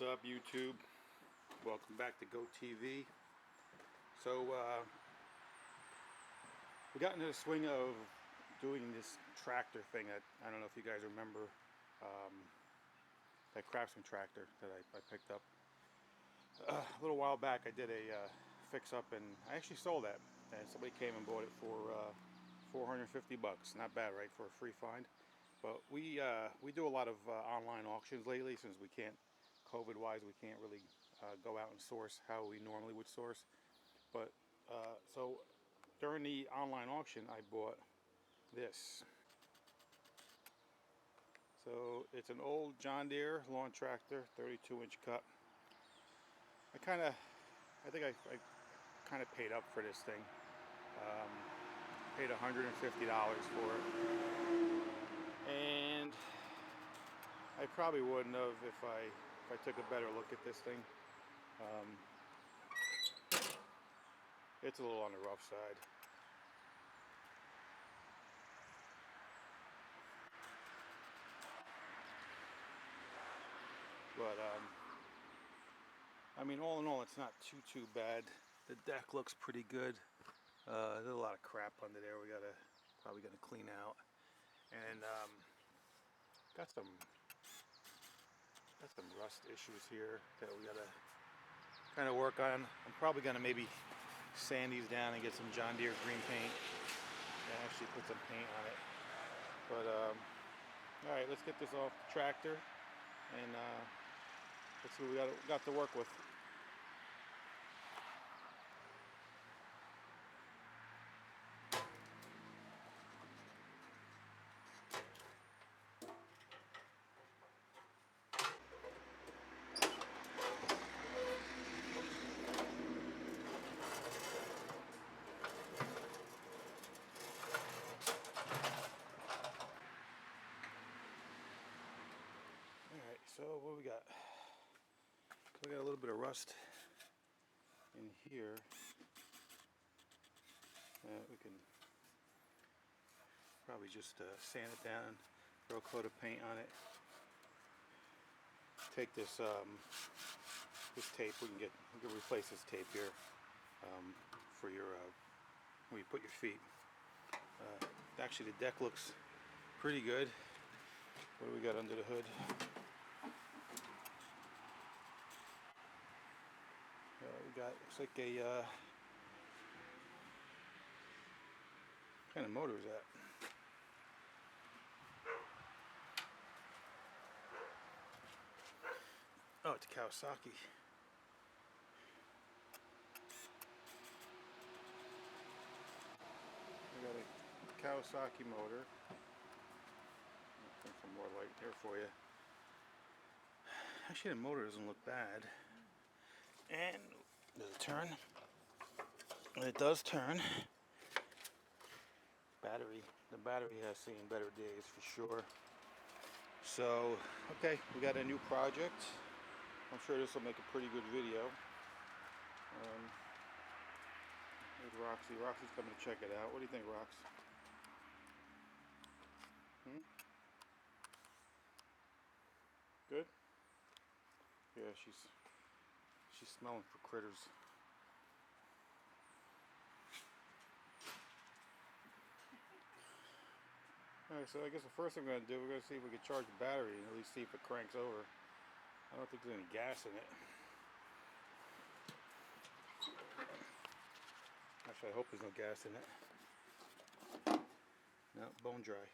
What's up, YouTube? Welcome back to Go TV. So we got into the swing of doing this tractor thing that I don't know if you guys remember, that Craftsman tractor that I picked up a little while back. I did a fix up and I actually sold that, and somebody came and bought it for 450 bucks. Not bad, right, for a free find. But we do a lot of online auctions lately, since we can't, COVID wise, we can't really go out and source how we normally would source. But so during the online auction I bought this. So it's an old John Deere lawn tractor, 32-inch cut. I think I kind of paid up for this thing. Paid $150 for it, and I probably wouldn't have if I took a better look at this thing. It's a little on the rough side. But I mean, all in all, it's not too bad. The deck looks pretty good. There's a lot of crap under there. Probably gonna clean out, and got some rust issues here that we gotta kind of work on. I'm probably gonna maybe sand these down and get some John Deere green paint and actually put some paint on it. But all right, let's get this off the tractor and let's see what we got to work with. Alright, so what we got? So we got a little bit of rust in here. We can probably just sand it down, throw a coat of paint on it. Take this this tape. We can replace this tape here for your when you put your feet. Actually, the deck looks pretty good. What do we got under the hood? We got, looks like a what kind of motor is that? Oh, it's a Kawasaki. We got a Kawasaki motor. I'll put some more light here for you. Actually, the motor doesn't look bad. And does it turn? And it does turn. The battery has seen better days for sure. So, okay, we got a new project. I'm sure this will make a pretty good video. There's Roxy. Roxy's coming to check it out. What do you think, Rox? Good? Yeah, she's smelling for critters. Alright, so I guess the first thing we're going to do, we're going to see if we can charge the battery and at least see if it cranks over. I don't think there's any gas in it. Actually, I hope there's no gas in it. No, bone dry.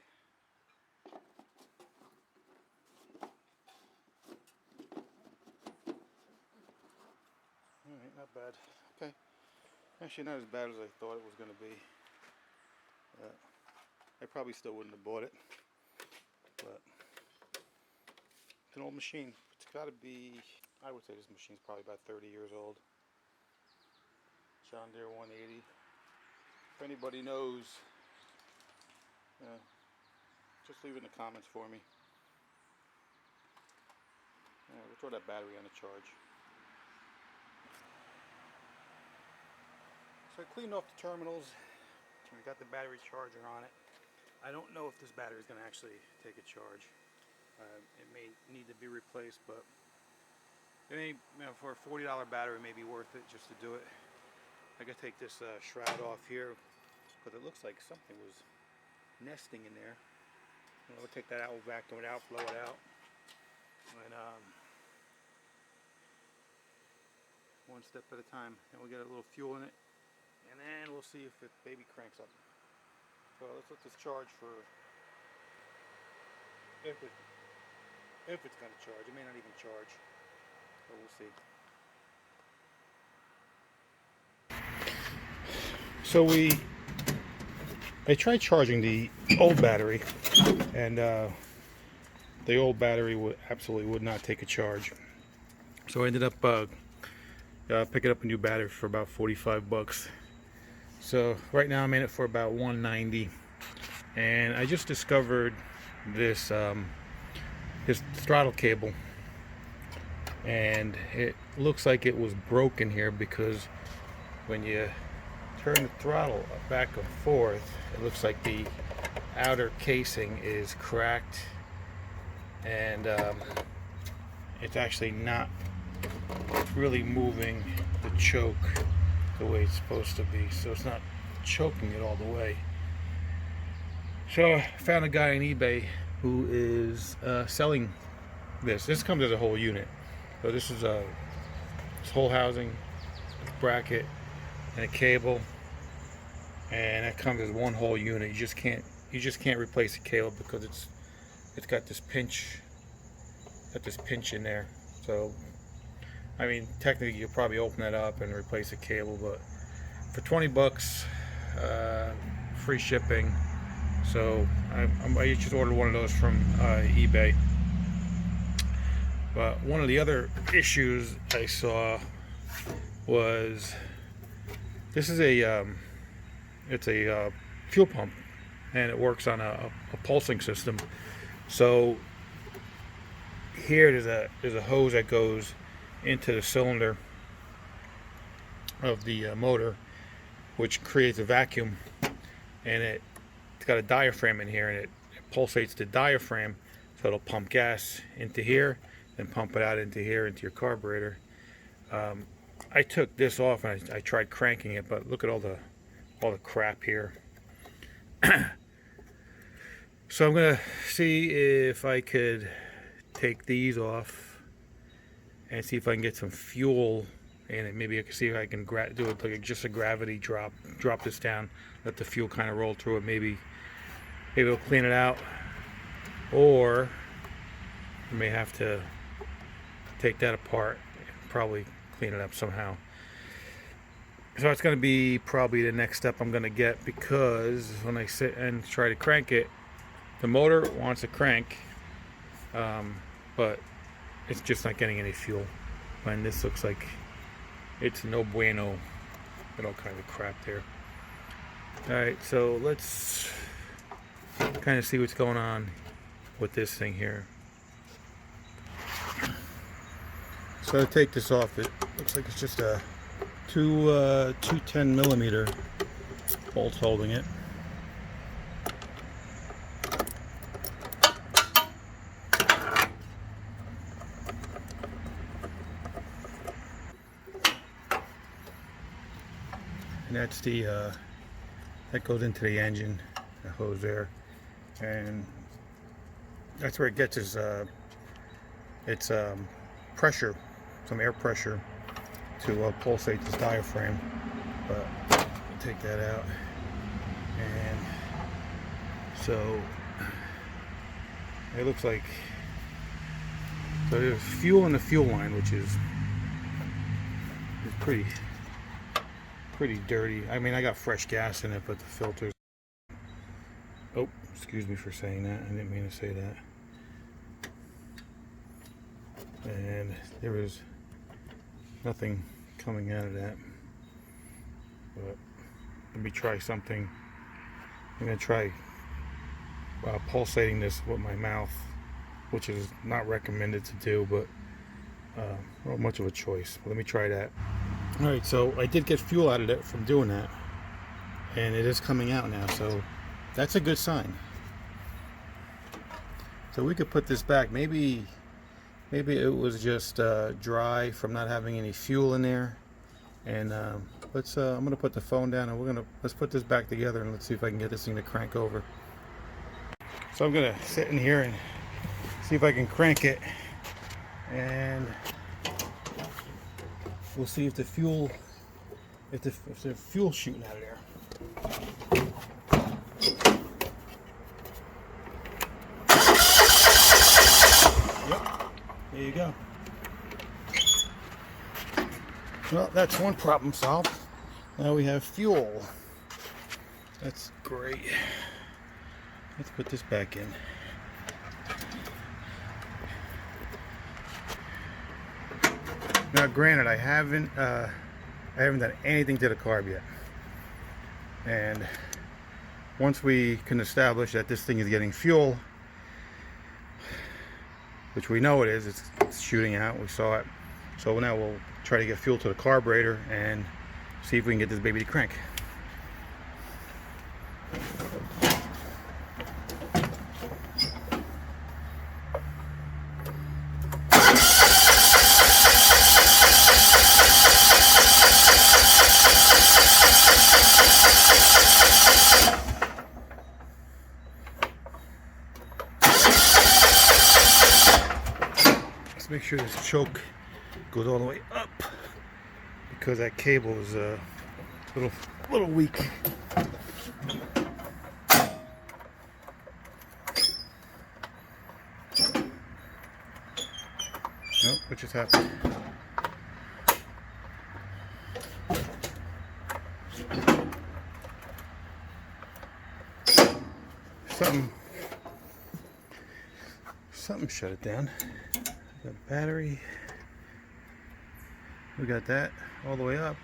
Alright, not bad. Okay. Actually, not as bad as I thought it was going to be. I probably still wouldn't have bought it. But it's an old machine. It's got to be, I would say this machine's probably about 30 years old. John Deere 180. If anybody knows, just leave it in the comments for me. We'll throw that battery on the charge. So I cleaned off the terminals. We got the battery charger on it. I don't know if this battery is going to actually take a charge. It may need to be replaced, but It may, for a $40 battery, it may be worth it just to do it. I gotta take this shroud off here because it looks like something was nesting in there. We'll take that out, we'll vacuum it out, blow it out, and one step at a time. And we'll get a little fuel in it, and then we'll see if the baby cranks up. So let's let this charge for, if it's gonna charge. It may not even charge, but we'll see. So I tried charging the old battery, and the old battery absolutely would not take a charge. So I ended up picking up a new battery for about 45 bucks. So right now I'm in it for about 190, and I just discovered this throttle cable, and it looks like it was broken here because when you turn the throttle back and forth, it looks like the outer casing is cracked, and it's actually not really moving the choke the way it's supposed to be, so it's not choking it all the way. So I found a guy on eBay who is selling this. This comes as a whole unit. So this is this whole housing, bracket, and a cable, and that comes as one whole unit. You just can't replace the cable because it's got this pinch in there. So I mean, technically you'll probably open that up and replace the cable, but for 20 bucks, free shipping. So I just ordered one of those from eBay. But one of the other issues I saw was this is it's a fuel pump, and it works on a pulsing system. So here there's a hose that goes into the cylinder of the motor, which creates a vacuum, and it's got a diaphragm in here, and it pulsates the diaphragm, so it'll pump gas into here and pump it out into here into your carburetor. I took this off and I tried cranking it, but look at all the crap here. So I'm gonna see if I could take these off and see if I can get some fuel in it. Maybe I can see if I can do it like just a gravity drop this down, let the fuel kind of roll through it. Maybe it'll clean it out, or I may have to take that apart and probably clean it up somehow. So it's going to be probably the next step I'm going to get, because when I sit and try to crank it, the motor wants to crank, but it's just not getting any fuel. And this looks like it's no bueno. Got all kinds of crap there. Alright, so let's kind of see what's going on with this thing here. So I take this off. It looks like it's just a two 10mm bolts holding it. And that's that goes into the engine, the hose there, and that's where it gets its pressure, some air pressure to pulsate this diaphragm. But I'll take that out, and so it looks like, so there's fuel in the fuel line, which is pretty dirty. I mean, I got fresh gas in it, but the filters, oh, excuse me for saying that, I didn't mean to say that. And there is nothing coming out of that, but let me try something. I'm going to try pulsating this with my mouth, which is not recommended to do, but not much of a choice. But let me try that. Alright, so I did get fuel out of it from doing that, and it is coming out now, so that's a good sign. So we could put this back. Maybe Maybe it was just dry from not having any fuel in there. And let's I'm gonna put the phone down and let's put this back together and let's see if I can get this thing to crank over. So I'm gonna sit in here and see if I can crank it, and we'll see if the fuel if the fuel's shooting out of there. Yep, there you go. Well, that's one problem solved. Now we have fuel. That's great. Let's put this back in. Now, granted, I haven't done anything to the carb yet. And once we can establish that this thing is getting fuel, which we know it is, it's shooting out. We saw it. So now we'll try to get fuel to the carburetor and see if we can get this baby to crank. Let's make sure this choke goes all the way up, because that cable is a little weak. Nope, what just happened? Something shut it down. Got a battery. We got that all the way up.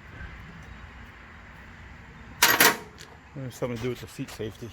There's something to do with the seat safety.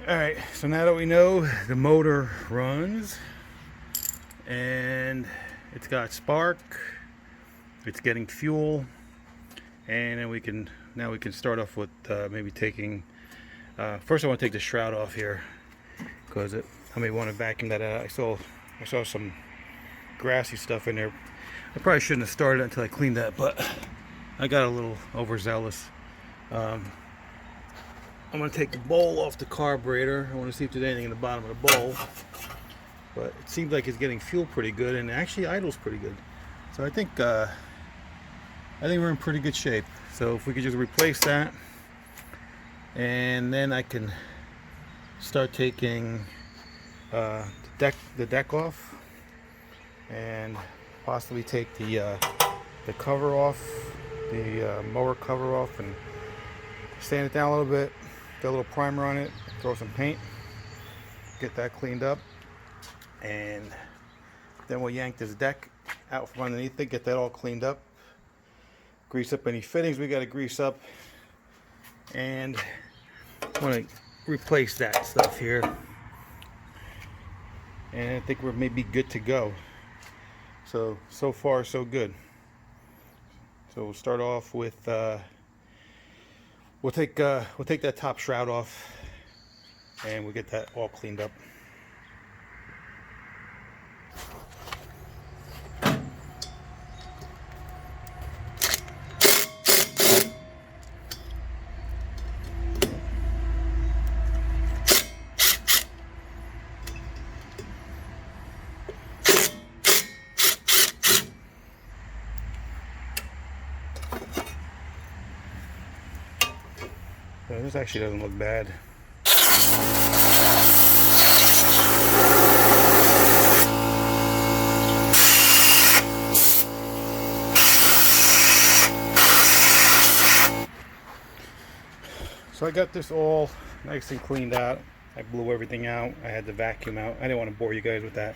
Alright, so now that we know the motor runs and it's got spark, it's getting fuel, and then we can start off with maybe taking first I want to take the shroud off here, because I may want to vacuum that out. I saw some grassy stuff in there. I probably shouldn't have started until I cleaned that, but I got a little overzealous. I'm going to take the bowl off the carburetor. I want to see if there's anything in the bottom of the bowl. But it seems like it's getting fuel pretty good, and actually idles pretty good. So I think we're in pretty good shape. So if we could just replace that, and then I can start taking the deck off, and possibly take the cover off, the mower cover off, and sand it down a little bit. Get a little primer on it, throw some paint, get that cleaned up, and then we'll yank this deck out from underneath it, get that all cleaned up, grease up any fittings we got to grease up, and I want to replace that stuff here, and I think we're maybe good to go. So far so good. So we'll start off with we'll take that top shroud off, and we'll get that all cleaned up. So this actually doesn't look bad. So I got this all nice and cleaned out. I blew everything out. I had the vacuum out. I didn't want to bore you guys with that.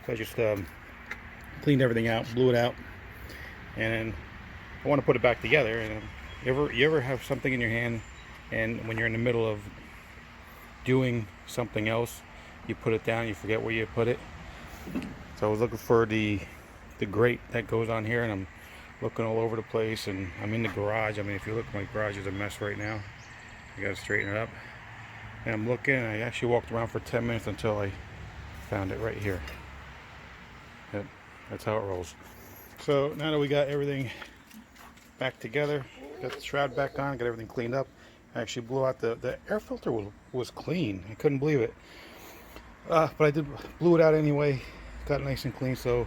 So I just cleaned everything out, blew it out, and I want to put it back together. And you ever have something in your hand, and when you're in the middle of doing something else, you put it down, you forget where you put it. So I was looking for the grate that goes on here, and I'm looking all over the place, and I'm in the garage. I mean, if you look, my garage is a mess right now. I gotta straighten it up. And I'm looking, and I actually walked around for 10 minutes until I found it right here. Yep, that's how it rolls. So now that we got everything back together, got the shroud back on, got everything cleaned up. I actually blew out the air filter was clean. I couldn't believe it. But I blew it out anyway. Got it nice and clean. So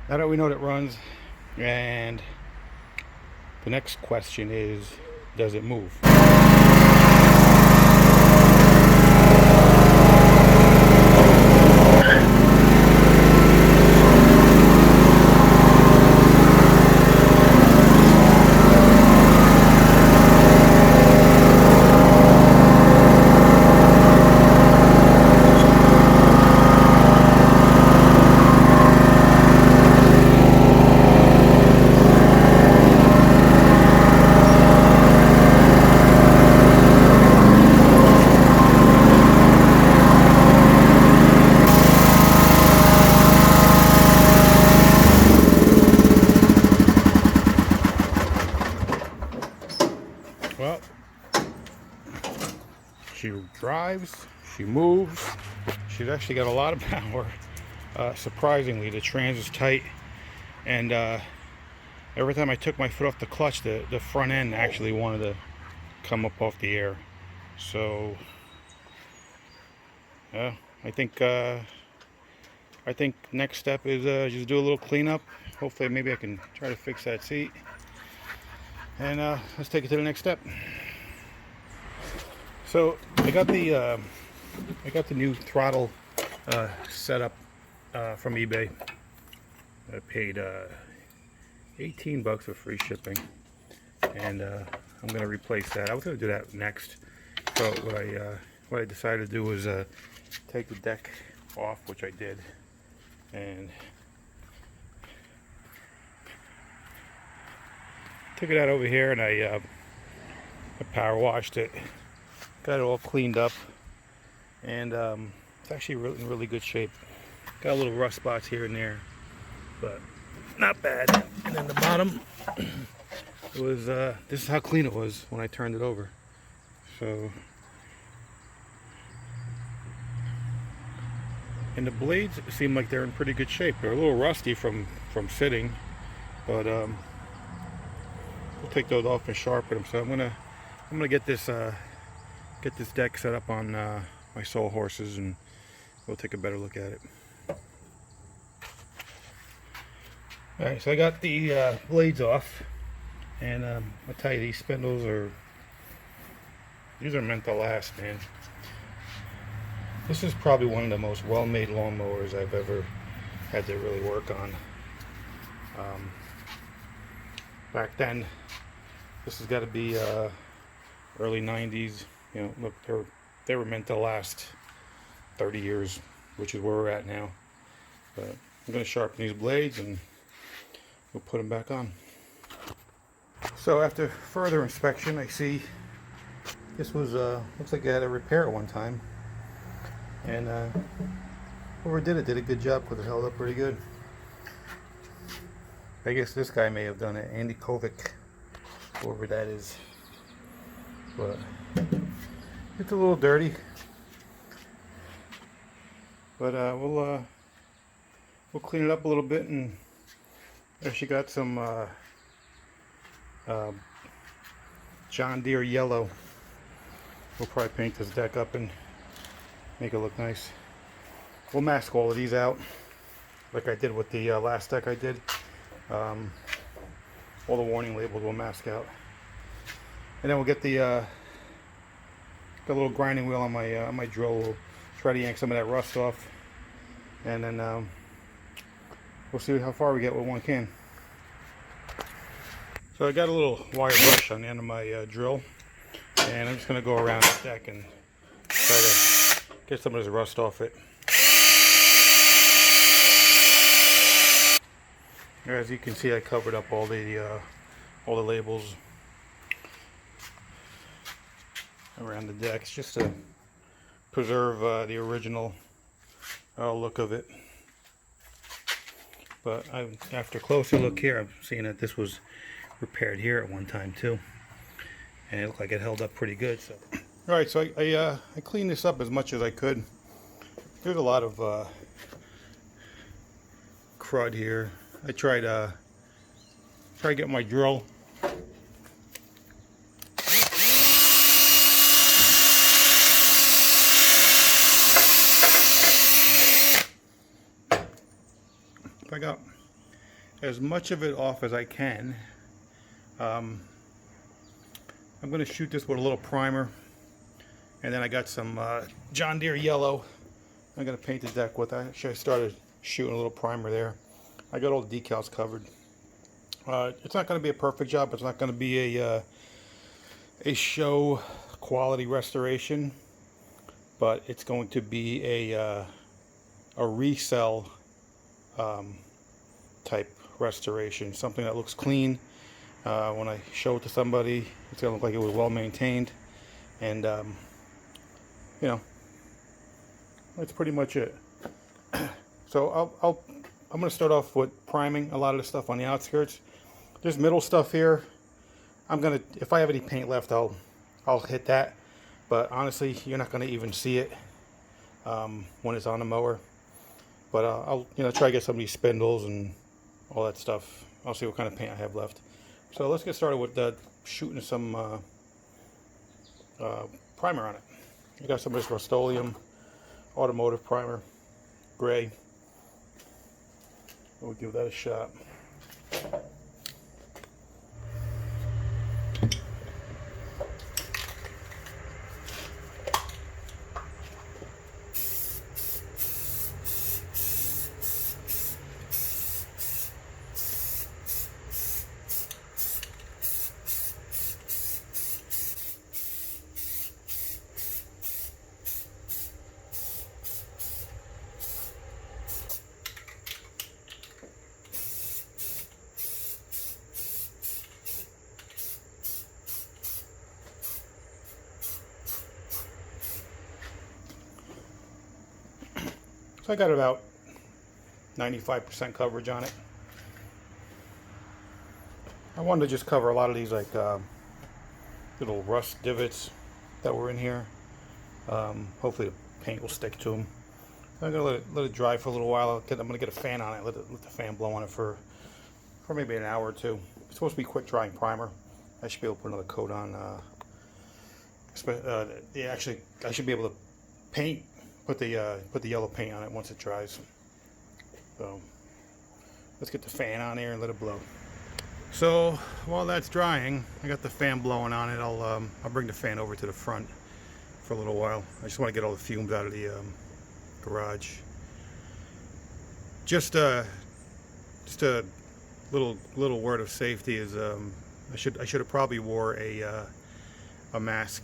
now that we know that it runs, and the next question is, does it move? Well, she drives, she moves, she's actually got a lot of power. Surprisingly, the trans is tight, and every time I took my foot off the clutch, the front end actually wanted to come up off the air. So yeah, I think next step is just do a little cleanup. Hopefully maybe I can try to fix that seat, and let's take it to the next step. So I got the new throttle set up from eBay. I paid 18 bucks for free shipping, and I'm gonna replace that. I was gonna do that next, but what I decided to do was take the deck off, which I did, and took it out over here, and I power washed it, got it all cleaned up, and it's actually in really good shape. Got a little rust spots here and there, but not bad. And then the bottom, it was this is how clean it was when I turned it over. So, and the blades seem like they're in pretty good shape. They're a little rusty from sitting, but we'll take those off and sharpen them. So I'm gonna get this deck set up on my Soul horses, and we'll take a better look at it. Alright, so I got the blades off, and I'll tell you, these spindles these are meant to last, man. This is probably one of the most well-made lawnmowers I've ever had to really work on. Back then, this has got to be early 90s. You know, look, they were meant to last 30 years, which is where we're at now. But I'm going to sharpen these blades, and we'll put them back on. So after further inspection, I see this was looks like I had a repair at one time, and whoever did it did a good job because it held up pretty good. I guess this guy may have done it, Andy Kovic, whoever that is. But it's a little dirty, but we'll clean it up a little bit. And actually got some John Deere yellow. We'll probably paint this deck up and make it look nice. We'll mask all of these out like I did with the last deck I did. All the warning labels we'll mask out, and then we'll get the Got a little grinding wheel on my drill. We'll try to yank some of that rust off, and then we'll see how far we get with one can. So I got a little wire brush on the end of my drill, and I'm just going to go around the deck and try to get some of this rust off it. As you can see, I covered up all the labels around the decks just to preserve the original look of it. But after a closer look here, I'm seeing that this was repaired here at one time too, and it looked like it held up pretty good. So, all right, so I cleaned this up as much as I could. There's a lot of crud here. I tried to get my drill. I got as much of it off as I can. I'm going to shoot this with a little primer, and then I got some John Deere yellow I'm going to paint the deck with. I started shooting a little primer there. I got all the decals covered. It's not going to be a perfect job. It's not going to be a show quality restoration, but it's going to be a resell type restoration, something that looks clean. When I show it to somebody, it's gonna look like it was well maintained, and you know, that's pretty much it. So I'm gonna start off with priming a lot of the stuff on the outskirts. There's middle stuff here. If I have any paint left, I'll hit that, but honestly, you're not gonna even see it when it's on the mower. But I'll try to get some of these spindles and all that stuff. I'll see what kind of paint I have left. So let's get started with shooting some primer on it. I got some of this Rust-Oleum automotive primer, gray. We'll give that a shot. So I got about 95% coverage on it. I wanted to just cover a lot of these like little rust divots that were in here. Hopefully the paint will stick to them. I'm gonna let it dry for a little while. I'm gonna get a fan on it. Let the fan blow on it for maybe an hour or two. It's supposed to be quick drying primer. I should be able to put another coat on. Yeah, actually, I should be able to put the yellow paint on it once it dries. So let's get the fan on here and let it blow. So while that's drying, I got the fan blowing on it. I'll bring the fan over to the front for a little while. I just want to get all the fumes out of the garage. Just a little word of safety is I should have probably wore a mask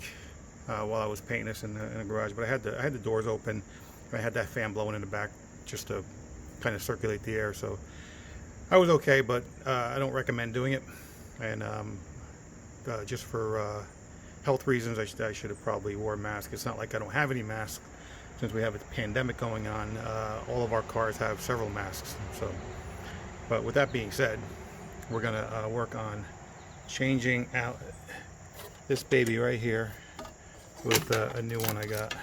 while I was painting this in the garage, but I had the doors open. I had that fan blowing in the back just to kind of circulate the air, so I was okay. But I don't recommend doing it, and just for health reasons, I should have probably wore a mask. It's not like I don't have any masks. Since we have a pandemic going on, all of our cars have several masks. So, but with that being said, we're gonna work on changing out this baby right here with a new one I got.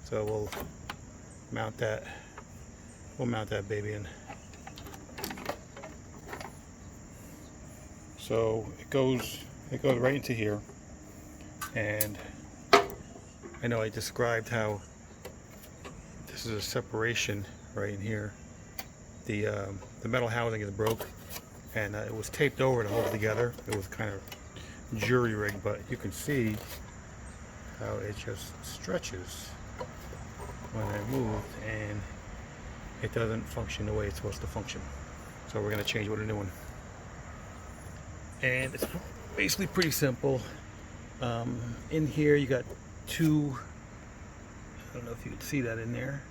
So we'll mount that baby in. So it goes right into here, and I know I described how this is a separation right in here. The metal housing is broke, and it was taped over to hold it together. It was kind of jury rigged, but you can see how it just stretches when I move, and it doesn't function the way it's supposed to function. So we're going to change with a new one. And it's basically pretty simple. In here you got two, I don't know if you can see that in there,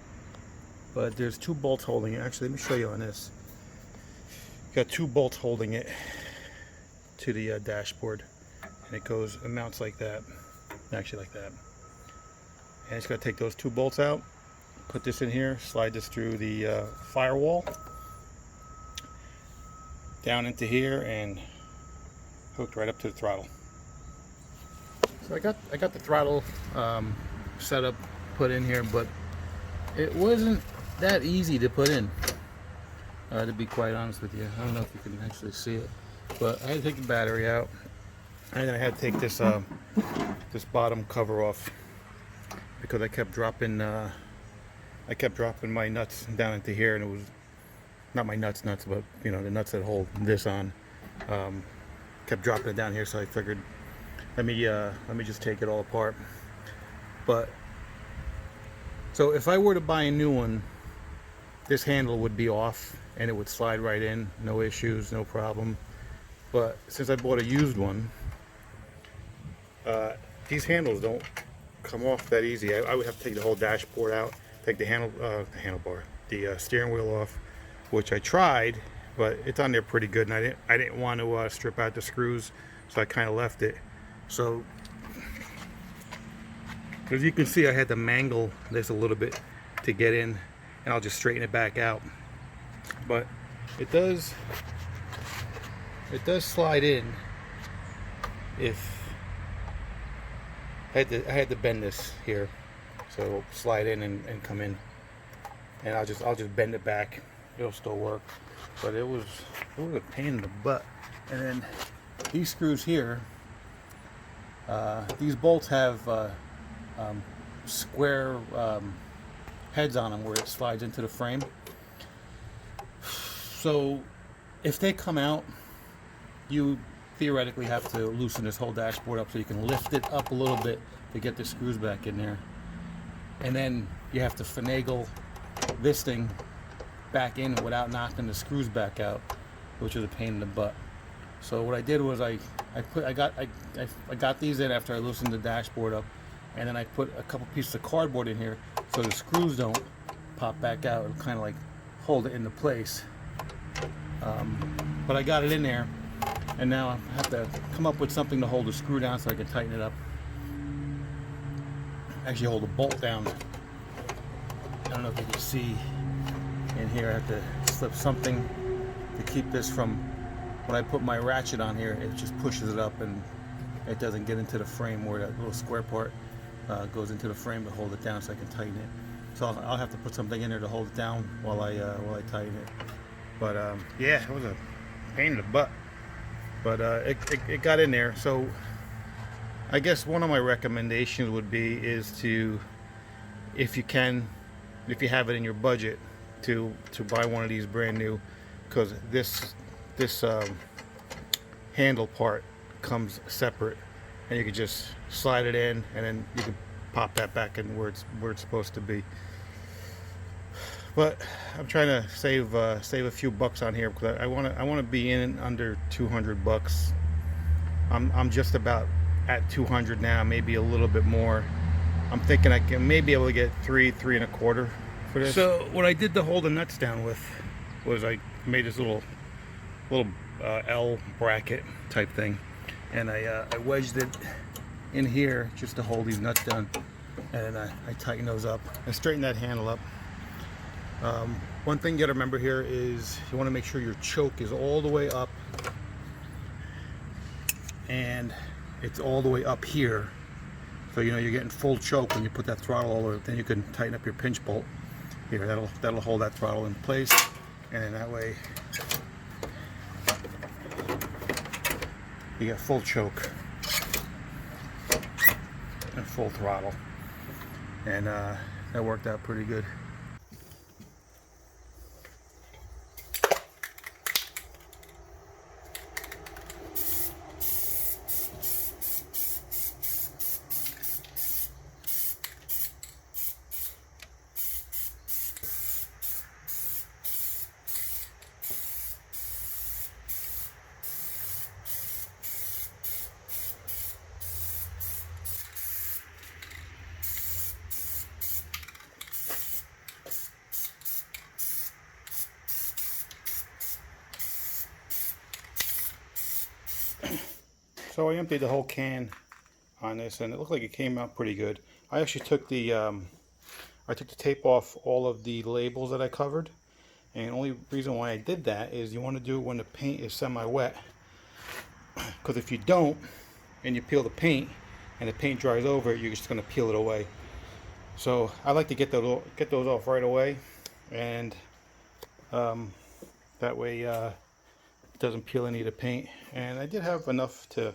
but there's two bolts holding it. Actually, let me show you on this. You got two bolts holding it to the dashboard, and it mounts like that, actually like that. And it's got to take those two bolts out, put this in here, slide this through the firewall down into here, and hooked right up to the throttle. So I got the throttle set up, put in here, but it wasn't that easy to put in, to be quite honest with you. I don't know if you can actually see it, but I had to take the battery out, and then I had to take this this bottom cover off, because I kept dropping my nuts down into here, and it was not my nuts, but you know, the nuts that hold this on. Kept dropping it down here, so I figured let me just take it all apart. But so if I were to buy a new one, this handle would be off and it would slide right in, no issues, no problem. But since I bought a used one, these handles don't come off that easy. I would have to take the whole dashboard out, take the handlebar, the steering wheel off, which I tried, but it's on there pretty good, and I didn't want to strip out the screws, so I kind of left it. So as you can see, I had to mangle this a little bit to get in, and I'll just straighten it back out. But it does slide in. If I had to bend this here, so it'll slide in and come in, and I'll just bend it back. It'll still work, but it was a pain in the butt. And then these screws here, these bolts have square heads on them where it slides into the frame. So if they come out, you theoretically have to loosen this whole dashboard up so you can lift it up a little bit to get the screws back in there, and then you have to finagle this thing back in without knocking the screws back out, which is a pain in the butt. So what I did was I got these in after I loosened the dashboard up, and then I put a couple pieces of cardboard in here so the screws don't pop back out. It'll kind of like hold it into place. But I got it in there, and now I have to come up with something to hold the screw down so I can tighten it up. Actually hold the bolt down. I don't know if you can see in here. I have to slip something to keep this from, when I put my ratchet on here, it just pushes it up and it doesn't get into the frame where that little square part goes into the frame to hold it down, so I can tighten it. So I'll have to put something in there to hold it down while I tighten it. But yeah, it was a pain in the butt, but it got in there. So I guess one of my recommendations would be is to, if you have it in your budget, to buy one of these brand new, because this handle part comes separate, and you can just slide it in, and then you can pop that back in where it's supposed to be. But I'm trying to save a few bucks on here, because I want to be in under 200 bucks. I'm just about at 200 now, maybe a little bit more. I'm thinking I can maybe able to get three and a quarter for this. So what I did to hold the nuts down with was I made this little L bracket type thing, and I wedged it in here just to hold these nuts down, and I tighten those up. I straighten that handle up. One thing you gotta remember here is you want to make sure your choke is all the way up, and it's all the way up here, so you know you're getting full choke when you put that throttle over. Then you can tighten up your pinch bolt here. That'll hold that throttle in place, and then that way you get full choke and full throttle, and that worked out pretty good. So I emptied the whole can on this, and it looked like it came out pretty good. I actually took the tape off all of the labels that I covered, and the only reason why I did that is you want to do it when the paint is semi-wet, because if you don't and you peel the paint and the paint dries over it, you're just going to peel it away. So I like to get those off right away, and that way it doesn't peel any of the paint. And I did have enough to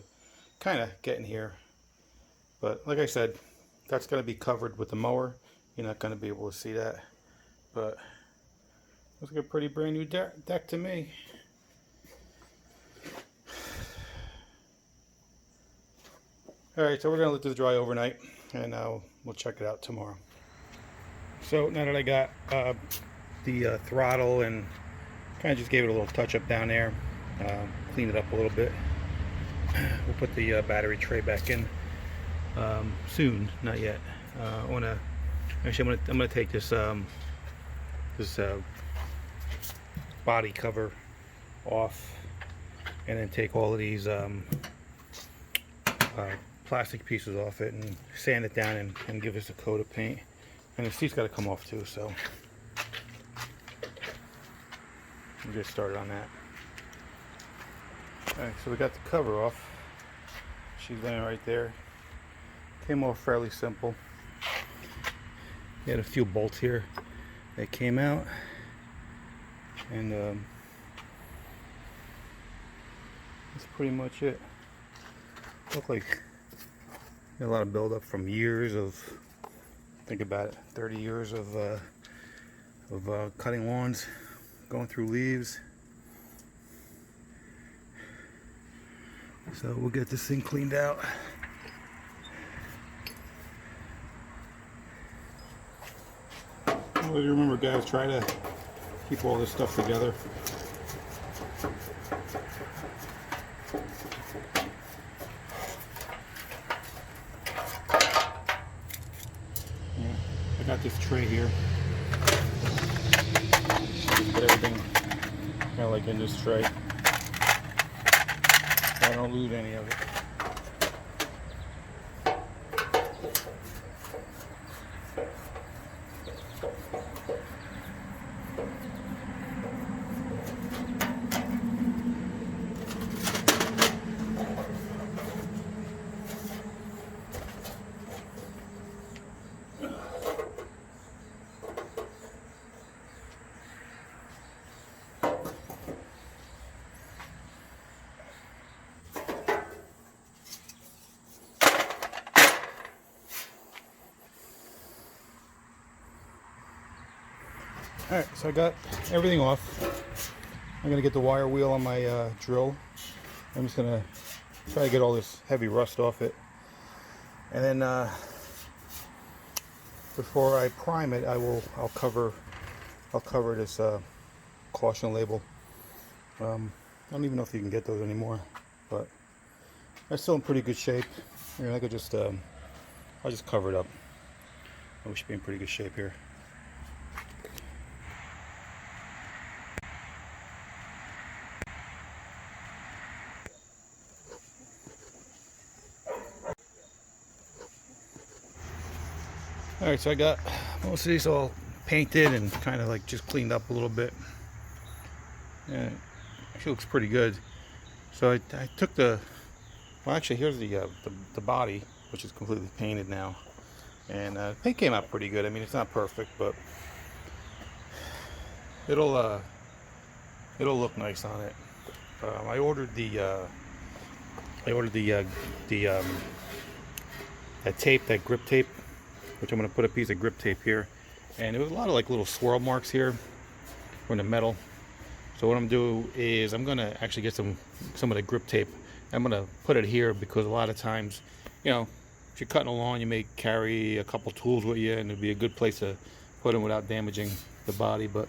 kind of get in here, but like I said, that's going to be covered with the mower. You're not going to be able to see that, but looks like a pretty brand new deck to me. Alright, so we're going to let this dry overnight, and we'll check it out tomorrow. So now that I got the throttle and kind of just gave it a little touch up down there, cleaned it up a little bit, we'll put the battery tray back in soon, not yet. I'm gonna take this body cover off, and then take all of these plastic pieces off it and sand it down and give us a coat of paint. And the seat's got to come off too, so we'll get started on that. Alright, so we got the cover off. She's laying right there. Came off fairly simple. We had a few bolts here that came out, and that's pretty much it. Look like a lot of buildup from years of, think about it, 30 years of cutting lawns, going through leaves. So we'll get this thing cleaned out. Well, you remember, guys, try to keep all this stuff together. I got this tray here. Put everything kind of like in this tray, so I don't lose any of it. Alright, so I got everything off. I'm going to get the wire wheel on my drill. I'm just going to try to get all this heavy rust off it. And then before I prime it, I'll cover this caution label. I don't even know if you can get those anymore, but they're still in pretty good shape. I could just I'll just cover it up. We should be in pretty good shape here. Alright, so I got most of these all painted and kind of like just cleaned up a little bit. Yeah, actually looks pretty good. So I took well, actually here's the body, which is completely painted now. And the paint came out pretty good. I mean, it's not perfect, but it'll look nice on it. I ordered that tape, that grip tape, which I'm going to put a piece of grip tape here, and there was a lot of like little swirl marks here from the metal. So what I'm going to do is I'm going to actually get some of the grip tape. I'm going to put it here because a lot of times, you know, if you're cutting a lawn, you may carry a couple tools with you, and it'd be a good place to put them without damaging the body. But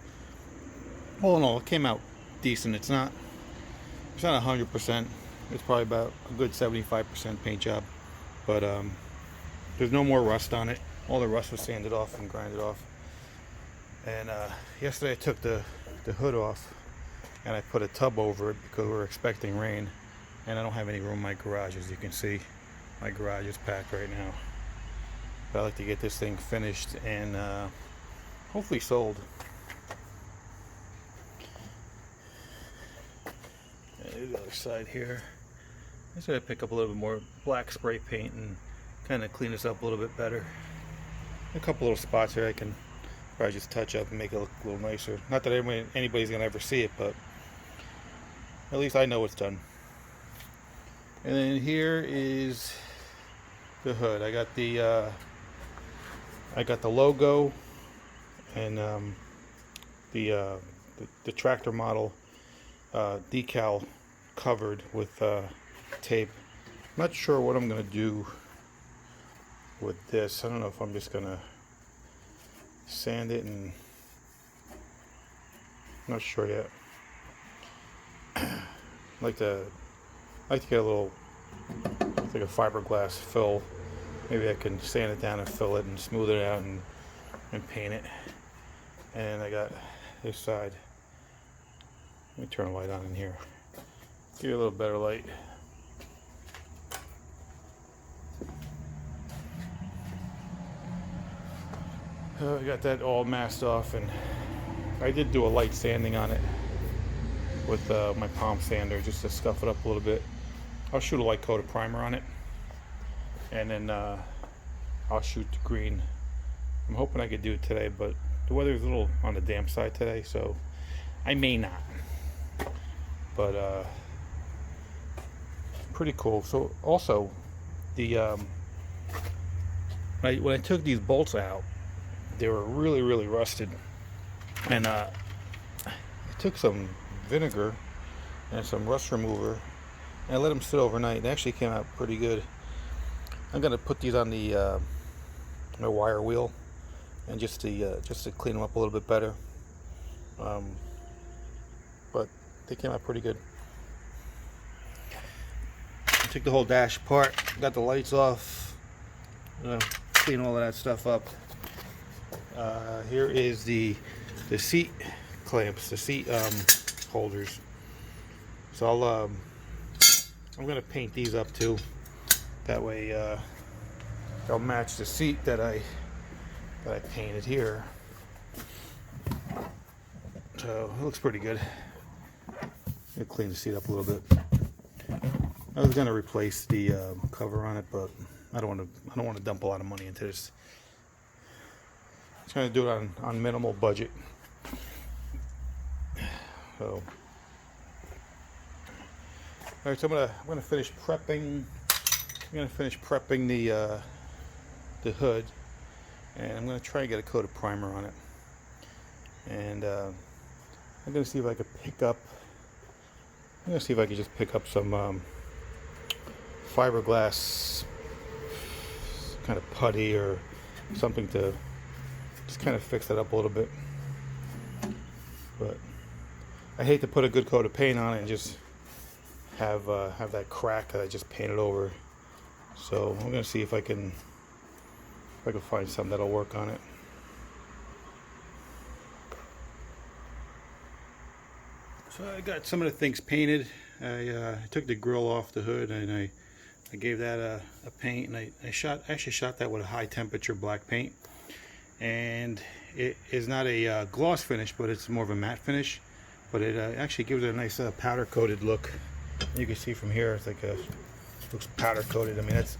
all in all, it came out decent. It's not 100%. It's probably about a good 75% paint job, but there's no more rust on it. All the rust was sanded off and grinded off. And yesterday I took the hood off and I put a tub over it because we were expecting rain. and I don't have any room in my garage. As you can see, my garage is packed right now. But I'd like to get this thing finished and hopefully sold. And there's the other side here. I'm just going to pick up a little bit more black spray paint and kind of clean this up a little bit better. A couple little spots here I can probably just touch up and make it look a little nicer. Not that anybody's going to ever see it, but at least I know it's done. And then here is the hood. I got the logo and the tractor model decal covered with tape. I'm not sure what I'm gonna do with this. I don't know if I'm just gonna sand it, and I'm not sure yet. I like to get a little, like a fiberglass fill. Maybe I can sand it down and fill it and smooth it out and paint it. And I got this side. Let me turn a light on in here. Give you a little better light. I got that all masked off, and I did do a light sanding on it with my palm sander just to scuff it up a little bit. I'll shoot a light coat of primer on it, and then I'll shoot the green. I'm hoping I could do it today, but the weather's a little on the damp side today, so I may not. But pretty cool. So also, the when I took these bolts out, they were really rusted, and I took some vinegar and some rust remover and I let them sit overnight. They actually came out pretty good. I'm gonna put these on the my wire wheel, and just to clean them up a little bit better. But they came out pretty good. I took the whole dash apart, got the lights off, clean all of that stuff up. Here is the seat clamps, the seat holders. So I'm gonna paint these up too. That way they'll match the seat that I painted here. So it looks pretty good. I'll clean the seat up a little bit. I was gonna replace the cover on it, but I don't want to dump a lot of money into this. Just gonna do it on minimal budget. So, all right. So I'm gonna finish prepping. I'm gonna finish prepping the hood, and I'm gonna try and get a coat of primer on it. And I'm gonna see if I could pick up. I'm gonna see if I could just pick up some fiberglass kind of putty or something to just kind of fix that up a little bit. But I hate to put a good coat of paint on it and just have that crack that I just painted over. So I'm gonna see if I can find something that'll work on it. So I got some of the things painted. I took the grill off the hood, and I gave that a paint, and I actually shot that with a high temperature black paint. And it is not a gloss finish, but it's more of a matte finish. But it actually gives it a nice powder coated look. You can see from here, it's like looks powder coated. I mean, that's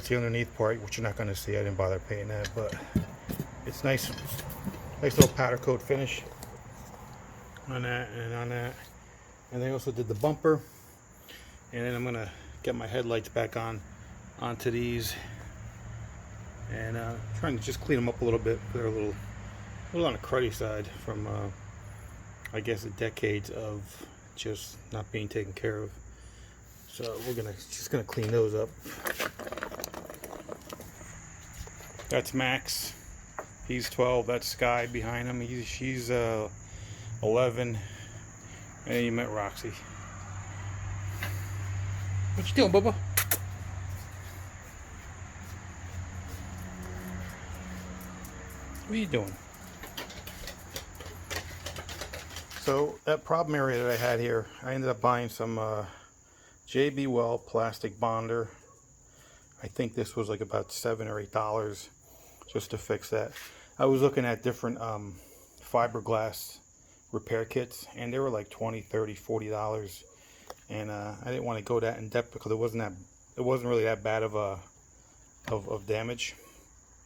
the underneath part, which you're not going to see. I didn't bother painting that, but it's nice little powder coat finish on that and on that. And they also did the bumper, and then I'm gonna get my headlights back onto these, and trying to just clean them up a little bit. They're a little on the cruddy side from I guess the decades of just not being taken care of. So we're just gonna clean those up. That's Max. He's 12. That's Sky behind him. She's 11. And you met Roxy. What you doing, Bubba? What are you doing? So that problem area that I had here, I ended up buying some JB Well plastic bonder. I think this was like about $7 or $8 just to fix that. I was looking at different fiberglass repair kits, and they were like $20, $30, $40, and I didn't want to go that in depth because it wasn't really that bad of damage.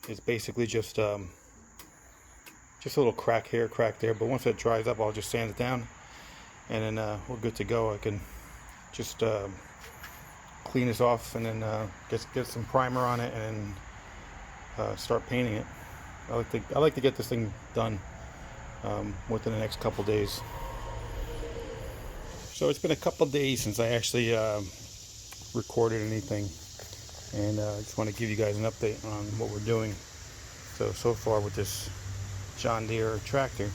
It's basically just a little crack here, crack there, but once it dries up, I'll just sand it down, and then we're good to go. I can just clean this off, and then get some primer on it, and start painting it. I like to get this thing done within the next couple days. So it's been a couple days since I actually recorded anything, and I just want to give you guys an update on what we're doing. So far with this John Deere tractor,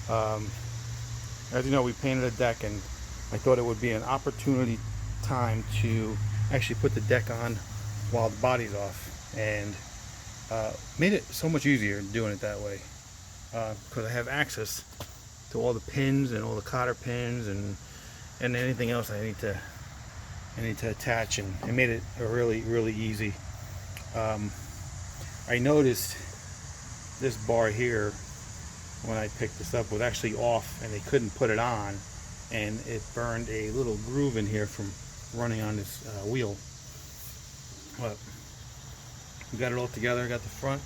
as you know, we painted a deck, and I thought it would be an opportunity time to actually put the deck on while the body's off, and made it so much easier doing it that way, because I have access to all the pins and all the cotter pins and anything else I need to attach, and it made it really easy. I noticed this bar here when I picked this up was actually off, and they couldn't put it on, and it burned a little groove in here from running on this wheel. But we got it all together. I got the front,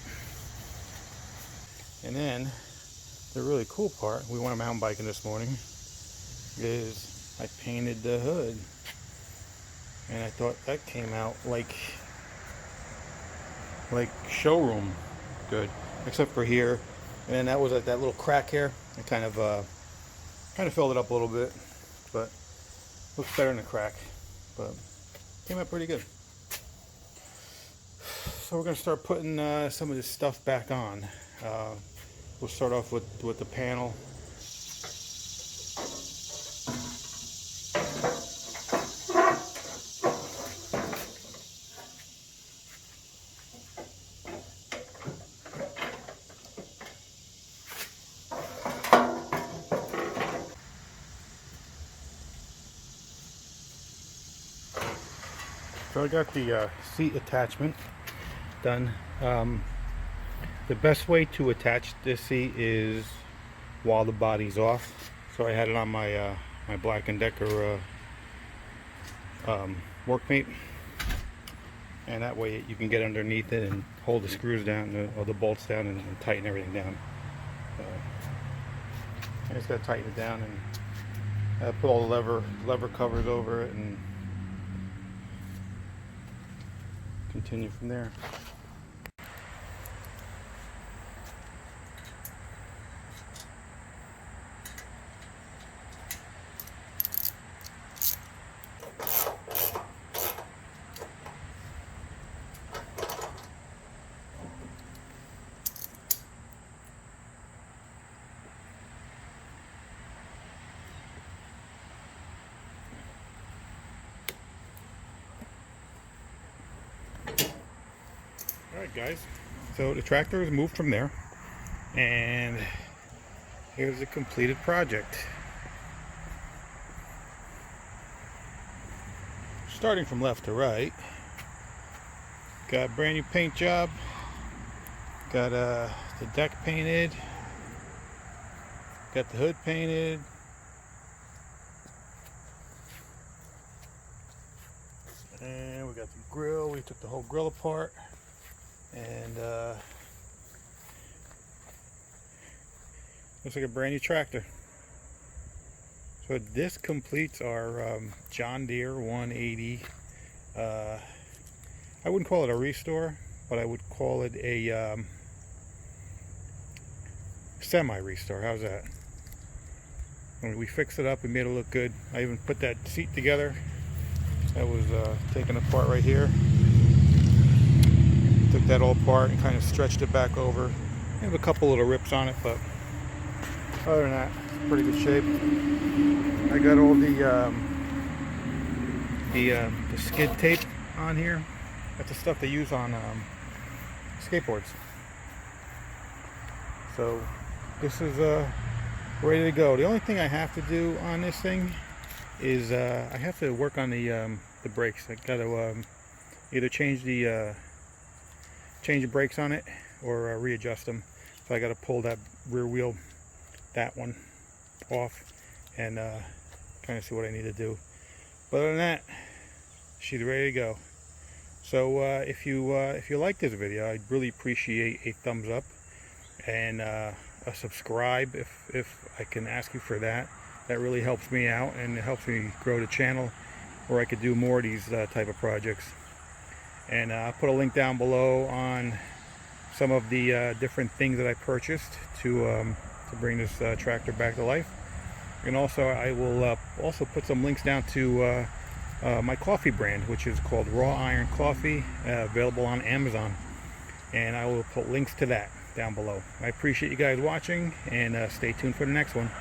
and then the really cool part, we went mountain biking this morning, is I painted the hood, and I thought that came out like showroom good, except for here, and then that was like that little crack here. I kind of filled it up a little bit, but looks better than a crack, but came out pretty good. So we're going to start putting some of this stuff back on. We'll start off with the panel. So I got the seat attachment done. The best way to attach this seat is while the body's off. So I had it on my my Black & Decker workmate, and that way you can get underneath it and hold the screws down or the bolts down and tighten everything down. I just gotta tighten it down and put all the lever covers over it and continue from there. Alright guys, so the tractor is moved from there, and here's the completed project. Starting from left to right, got a brand new paint job, got the deck painted, got the hood painted, and we got the grill. We took the whole grill apart, and looks like a brand new tractor. So this completes our John Deere 180. I wouldn't call it a restore, but I would call it a semi-restore. How's that? And we fixed it up, we made it look good. I even put that seat together that was taken apart right here. Took that all apart and kind of stretched it back over. I have a couple little rips on it, but other than that, it's pretty good shape. I got all the skid tape on here. That's the stuff they use on skateboards. So this is ready to go. The only thing I have to do on this thing is I have to work on the brakes. I got to either change the brakes on it or readjust them. So I got to pull that rear wheel, that one, off, and kind of see what I need to do. But other than that, she's ready to go. So if you like this video, I'd really appreciate a thumbs up and a subscribe if I can ask you for that. That really helps me out, and it helps me grow the channel where I could do more of these type of projects. And I'll put a link down below on some of the different things that I purchased to bring this tractor back to life. And also I will also put some links down to my coffee brand, which is called Raw Iron Coffee, available on Amazon. And I will put links to that down below. I appreciate you guys watching, and stay tuned for the next one.